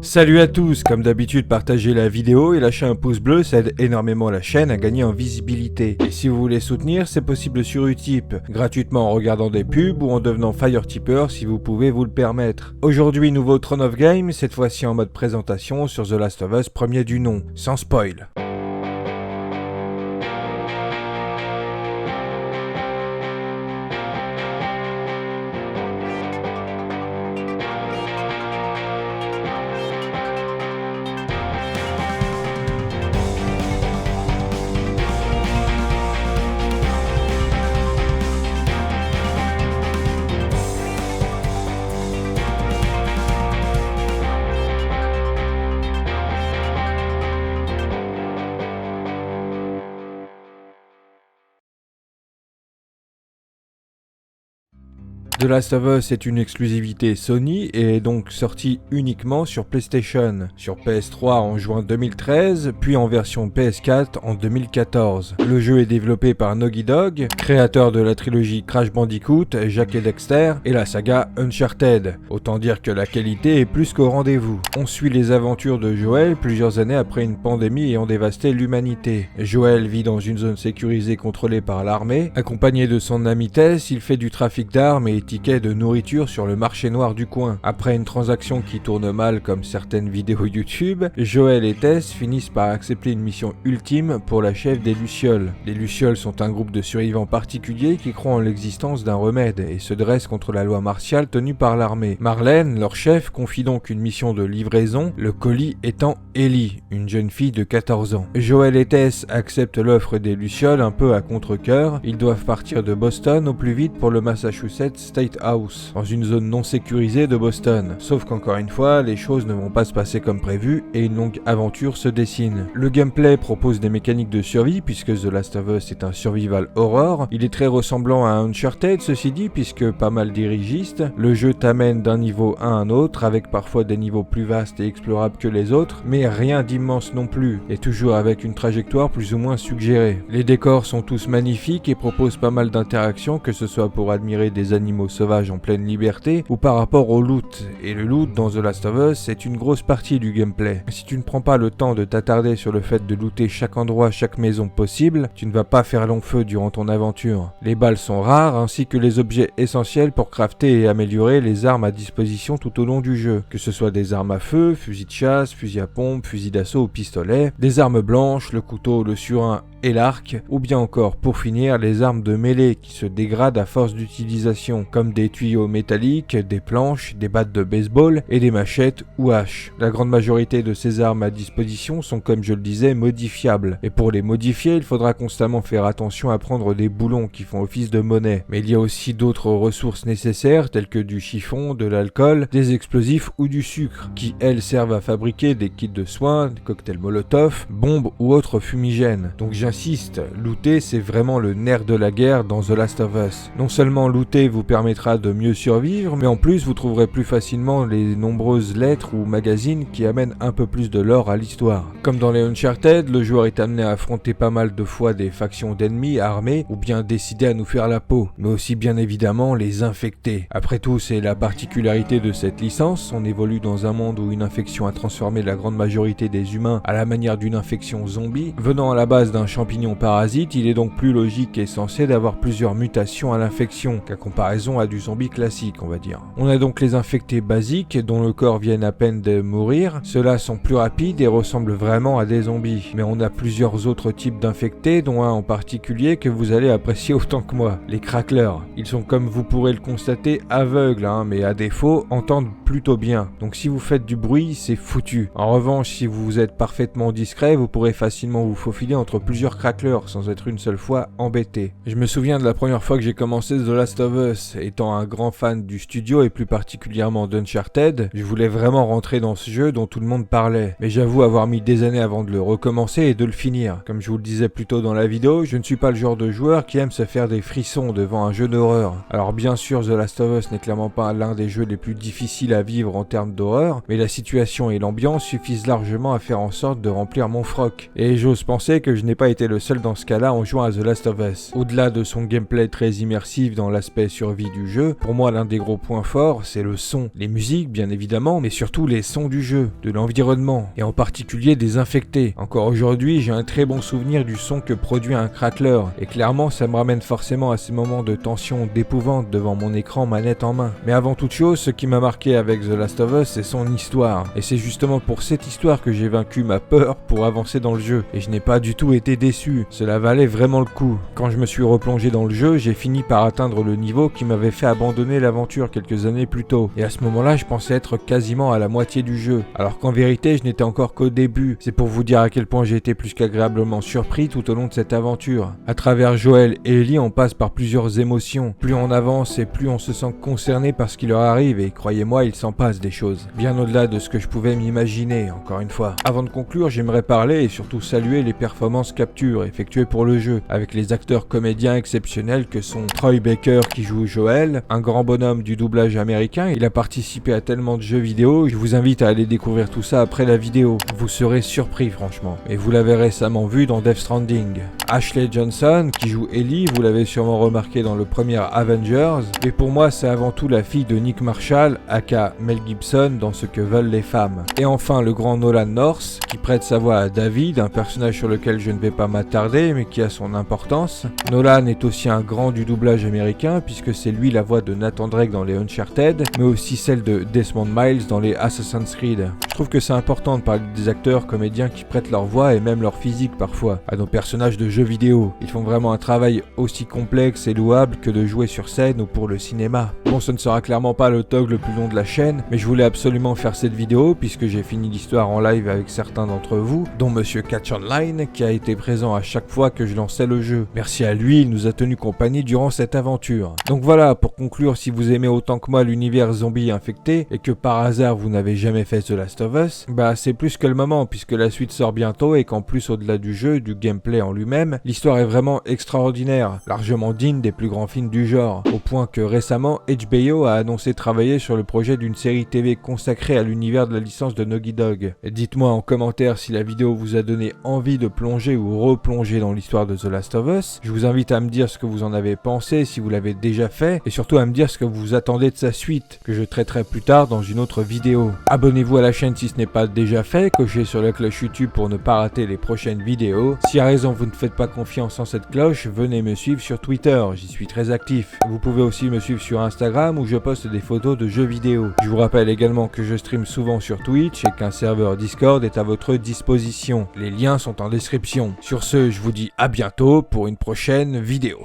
Salut à tous, comme d'habitude partagez la vidéo et lâchez un pouce bleu, ça aide énormément la chaîne à gagner en visibilité. Et si vous voulez soutenir, c'est possible sur Utip, gratuitement en regardant des pubs ou en devenant Fire Tipper si vous pouvez vous le permettre. Aujourd'hui nouveau Throne of Game, cette fois-ci en mode présentation sur The Last of Us premier du nom, sans spoil. The Last of Us est une exclusivité Sony et est donc sorti uniquement sur PlayStation, sur PS3 en juin 2013, puis en version PS4 en 2014. Le jeu est développé par Naughty Dog, créateur de la trilogie Crash Bandicoot, Jak et Daxter et la saga Uncharted. Autant dire que la qualité est plus qu'au rendez-vous. On suit les aventures de Joel plusieurs années après une pandémie ayant dévasté l'humanité. Joel vit dans une zone sécurisée contrôlée par l'armée. Accompagné de son ami Tess, il fait du trafic d'armes et tickets de nourriture sur le marché noir du coin. Après une transaction qui tourne mal comme certaines vidéos YouTube, Joel et Tess finissent par accepter une mission ultime pour la chef des Lucioles. Les Lucioles sont un groupe de survivants particuliers qui croient en l'existence d'un remède et se dressent contre la loi martiale tenue par l'armée. Marlène, leur chef, confie donc une mission de livraison, le colis étant Ellie, une jeune fille de 14 ans. Joel et Tess acceptent l'offre des Lucioles un peu à contre-cœur. Ils doivent partir de Boston au plus vite pour le Massachusetts State House, dans une zone non sécurisée de Boston. Sauf qu'encore une fois, les choses ne vont pas se passer comme prévu et une longue aventure se dessine. Le gameplay propose des mécaniques de survie puisque The Last of Us est un survival horror. Il est très ressemblant à Uncharted ceci dit puisque pas mal dirigiste. Le jeu t'amène d'un niveau à un autre avec parfois des niveaux plus vastes et explorables que les autres, mais rien d'immense non plus, et toujours avec une trajectoire plus ou moins suggérée. Les décors sont tous magnifiques et proposent pas mal d'interactions, que ce soit pour admirer des animaux sauvages en pleine liberté ou par rapport au loot. Et le loot dans The Last of Us c'est une grosse partie du gameplay. Si tu ne prends pas le temps de t'attarder sur le fait de looter chaque endroit, chaque maison possible, tu ne vas pas faire long feu durant ton aventure. Les balles sont rares ainsi que les objets essentiels pour crafter et améliorer les armes à disposition tout au long du jeu. Que ce soit des armes à feu, fusils de chasse, fusils à pompe, fusils d'assaut ou pistolets, des armes blanches, le couteau, le surin et l'arc, ou bien encore pour finir les armes de mêlée qui se dégradent à force d'utilisation, comme des tuyaux métalliques, des planches, des battes de baseball et des machettes ou haches. La grande majorité de ces armes à disposition sont, comme je le disais, modifiables, et pour les modifier il faudra constamment faire attention à prendre des boulons qui font office de monnaie. Mais il y a aussi d'autres ressources nécessaires telles que du chiffon, de l'alcool, des explosifs ou du sucre, qui elles servent à fabriquer des kits de soins, des cocktails molotov, bombes ou autres fumigènes. Donc j'insiste, looter c'est vraiment le nerf de la guerre dans The Last of Us. Non seulement looter vous permettra de mieux survivre, mais en plus vous trouverez plus facilement les nombreuses lettres ou magazines qui amènent un peu plus de lore à l'histoire. Comme dans les Uncharted, le joueur est amené à affronter pas mal de fois des factions d'ennemis armés ou bien décidés à nous faire la peau, mais aussi bien évidemment les infectés. Après tout, c'est la particularité de cette licence, on évolue dans un monde où une infection a transformé la grande majorité des humains à la manière d'une infection zombie. Venant à la base d'un champignon parasite, il est donc plus logique et sensé d'avoir plusieurs mutations à l'infection qu'à comparaison à du zombie classique, on va dire. On a donc les infectés basiques dont le corps vient à peine de mourir. Ceux-là sont plus rapides et ressemblent vraiment à des zombies. Mais on a plusieurs autres types d'infectés, dont un en particulier que vous allez apprécier autant que moi, les cracklers. Ils sont, comme vous pourrez le constater, aveugles, mais à défaut, entendent plutôt bien. Donc si vous faites du bruit, c'est foutu. En revanche, si vous êtes parfaitement discret, vous pourrez facilement vous faufiler entre plusieurs cracklers sans être une seule fois embêté. Je me souviens de la première fois que j'ai commencé The Last of Us. Étant un grand fan du studio et plus particulièrement d'Uncharted, je voulais vraiment rentrer dans ce jeu dont tout le monde parlait. Mais j'avoue avoir mis des années avant de le recommencer et de le finir. Comme je vous le disais plus tôt dans la vidéo, je ne suis pas le genre de joueur qui aime se faire des frissons devant un jeu d'horreur. Alors bien sûr, The Last of Us n'est clairement pas l'un des jeux les plus difficiles à vivre en termes d'horreur, mais la situation et l'ambiance suffisent largement à faire en sorte de remplir mon froc. Et j'ose penser que je n'ai pas été été le seul dans ce cas-là en jouant à The Last of Us. Au-delà de son gameplay très immersif dans l'aspect survie du jeu, pour moi l'un des gros points forts c'est le son, les musiques bien évidemment, mais surtout les sons du jeu, de l'environnement, et en particulier des infectés. Encore aujourd'hui j'ai un très bon souvenir du son que produit un crackler, et clairement ça me ramène forcément à ces moments de tension, d'épouvante devant mon écran manette en main. Mais avant toute chose, ce qui m'a marqué avec The Last of Us c'est son histoire, et c'est justement pour cette histoire que j'ai vaincu ma peur pour avancer dans le jeu, et je n'ai pas du tout été déçu, cela valait vraiment le coup. Quand je me suis replongé dans le jeu, j'ai fini par atteindre le niveau qui m'avait fait abandonner l'aventure quelques années plus tôt, et à ce moment-là je pensais être quasiment à la moitié du jeu, alors qu'en vérité je n'étais encore qu'au début. C'est pour vous dire à quel point j'ai été plus qu'agréablement surpris tout au long de cette aventure. À travers Joel et Ellie, on passe par plusieurs émotions, plus on avance et plus on se sent concerné par ce qui leur arrive, et croyez-moi il s'en passe des choses, bien au-delà de ce que je pouvais m'imaginer, encore une fois. Avant de conclure, j'aimerais parler et surtout saluer les performances capture effectuées pour le jeu, avec les acteurs comédiens exceptionnels que sont Troy Baker qui joue Joel, un grand bonhomme du doublage américain. Il a participé à tellement de jeux vidéo, je vous invite à aller découvrir tout ça après la vidéo. Vous serez surpris franchement, et vous l'avez récemment vu dans Death Stranding. Ashley Johnson qui joue Ellie, vous l'avez sûrement remarqué dans le premier Avengers, et pour moi c'est avant tout la fille de Nick Marshall, aka Mel Gibson dans Ce que veulent les femmes. Et enfin le grand Nolan North qui prête sa voix à David, un personnage sur lequel je ne vais pas m'attarder mais qui a son importance. Nolan est aussi un grand du doublage américain puisque c'est lui la voix de Nathan Drake dans les Uncharted, mais aussi celle de Desmond Miles dans les Assassin's Creed. Je trouve que c'est important de parler des acteurs comédiens qui prêtent leur voix et même leur physique parfois à nos personnages de jeux vidéo. Ils font vraiment un travail aussi complexe et louable que de jouer sur scène ou pour le cinéma. Bon, ce ne sera clairement pas le tog le plus long de la chaîne, mais je voulais absolument faire cette vidéo puisque j'ai fini l'histoire en live avec certains d'entre vous, dont Monsieur Catch Online qui a été présent à chaque fois que je lançais le jeu. Merci à lui, il nous a tenu compagnie durant cette aventure. Donc voilà, pour conclure, si vous aimez autant que moi l'univers zombie infecté et que par hasard vous n'avez jamais fait The Last of Us, bah c'est plus que le moment puisque la suite sort bientôt et qu'en plus au-delà du jeu, du gameplay en lui-même, l'histoire est vraiment extraordinaire, largement digne des plus grands films du genre, au point que récemment HBO a annoncé travailler sur le projet d'une série TV consacrée à l'univers de la licence de Naughty Dog. Dites-moi en commentaire si la vidéo vous a donné envie de plonger ou replonger dans l'histoire de The Last of Us. Je vous invite à me dire ce que vous en avez pensé, si vous l'avez déjà fait, et surtout à me dire ce que vous attendez de sa suite, que je traiterai plus tard dans une autre vidéo. Abonnez-vous à la chaîne si ce n'est pas déjà fait, cochez sur la cloche YouTube pour ne pas rater les prochaines vidéos. Si à raison vous ne faites pas confiance en cette cloche, venez me suivre sur Twitter, j'y suis très actif. Vous pouvez aussi me suivre sur Instagram où je poste des photos de jeux vidéo. Je vous rappelle également que je stream souvent sur Twitch et qu'un serveur Discord est à votre disposition. Les liens sont en description. Sur ce, je vous dis à bientôt pour une prochaine vidéo.